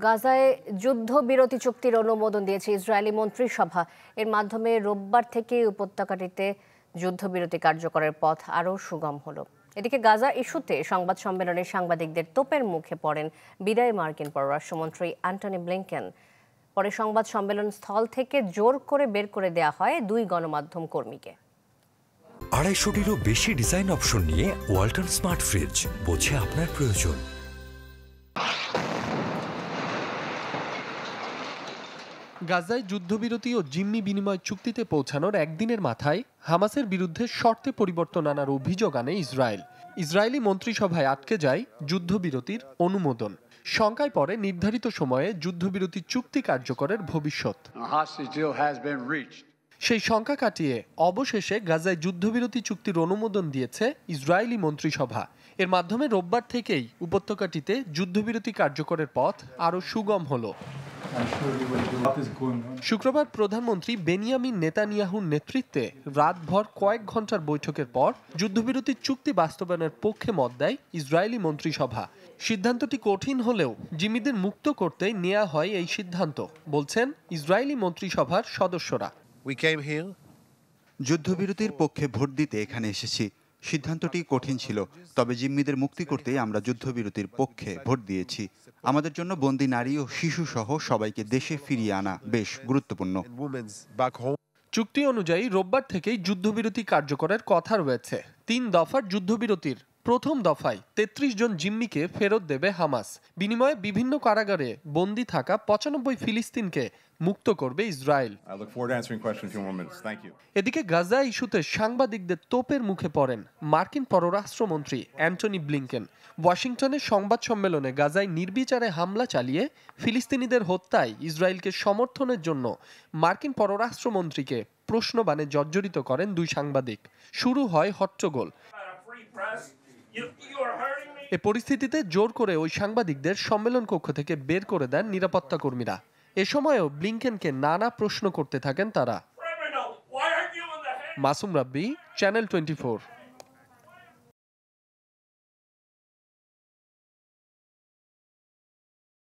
গাজায় যুদ্ধবিরতি চুক্তির অনুমোদন দিয়েছে ইসরায়েলি মন্ত্রিসভা। এর মাধ্যমে রোববার থেকে উপত্যকাটিতে যুদ্ধবিরতি কার্যকরের পথ আরও সুগম হলো। এদিকে গাজা ইস্যুতে সংবাদ সম্মেলনে সাংবাদিকদের তোপের মুখে পড়েন বিদায়ী মার্কিন পররাষ্ট্রমন্ত্রী অ্যান্টনি ব্লিংকেন। পরে সংবাদ সম্মেলন স্থল থেকে জোর করে বের করে দেওয়া হয় দুই গণমাধ্যম কর্মীকে। 250-টিরও বেশি ডিজাইন অপশন নিয়ে ওয়ালটন স্মার্ট ফ্রিজ, বোঝে আপনার প্রয়োজন। গাজায় যুদ্ধবিরতি ও জিম্মি বিনিময় চুক্তিতে পৌঁছানোর একদিনের মাথায় হামাসের বিরুদ্ধে শর্তে পরিবর্তন আনার অভিযোগ আনে ইসরায়েল। ইসরায়েলি মন্ত্রিসভায় আটকে যায় যুদ্ধবিরতির অনুমোদন। শঙ্কায় পড়ে নির্ধারিত সময়ে যুদ্ধবিরতি চুক্তি কার্যকরের ভবিষ্যৎ। সেই শঙ্কা কাটিয়ে অবশেষে গাজায় যুদ্ধবিরতি চুক্তির অনুমোদন দিয়েছে ইসরায়েলি মন্ত্রিসভা। এর মাধ্যমে রোববার থেকেই উপত্যকাটিতে যুদ্ধবিরতি কার্যকরের পথ আরও সুগম হলো। শুক্রবার প্রধানমন্ত্রী বেনিয়ামিন নেতানিয়াহুর নেতৃত্বে রাতভর কয়েক ঘন্টার বৈঠকের পর যুদ্ধবিরতি চুক্তি বাস্তবায়নের পক্ষে মত দেয় ইসরায়েলি মন্ত্রিসভা। সিদ্ধান্তটি কঠিন হলেও জিম্মিদের মুক্ত করতে নেওয়া হয় এই সিদ্ধান্ত, বলছেন ইসরায়েলি মন্ত্রিসভার সদস্যরা। যুদ্ধবিরতির পক্ষে ভোট দিতে এখানে এসেছি। সিদ্ধান্তটি কঠিন ছিল, তবে জিম্মিদের মুক্তি করতে আমরা যুদ্ধবিরতির পক্ষে ভোট দিয়েছি। আমাদের জন্য বন্দী নারী ও শিশু সহ সবাইকে দেশে ফিরিয়ে আনা বেশ গুরুত্বপূর্ণ। চুক্তি অনুযায়ী রোববার থেকেই যুদ্ধবিরতি কার্যকরের কথা রয়েছে। 3 দফার যুদ্ধবিরতির প্রথম দফায় 33 জন জিম্মিকে ফেরত দেবে হামাস। বিনিময়ে বিভিন্ন কারাগারে বন্দী থাকা 95 ফিলিস্তিনকে মুক্ত করবে ইসরায়েল। এদিকে গাজা ইস্যুতে সাংবাদিকদের তোপের মুখে পড়েন মার্কিন পররাষ্ট্রমন্ত্রী অ্যান্টনি ব্লিংকেন। ওয়াশিংটনে সংবাদ সম্মেলনে গাজায় নির্বিচারে হামলা চালিয়ে ফিলিস্তিনিদের হত্যায় ইসরায়েলকে সমর্থনের জন্য মার্কিন পররাষ্ট্রমন্ত্রীকে প্রশ্নবাণে জর্জরিত করেন দুই সাংবাদিক। শুরু হয় হট্টগোল। এ পরিস্থিতিতে জোর করে ওই সাংবাদিকদের সম্মেলন কক্ষ থেকে বের করে দেন নিরাপত্তা কর্মীরা। এ সময়ও ব্লিংকেনকে নানা প্রশ্ন করতে থাকেন তারা। মাসুম রাব্বি, চ্যানেল 24।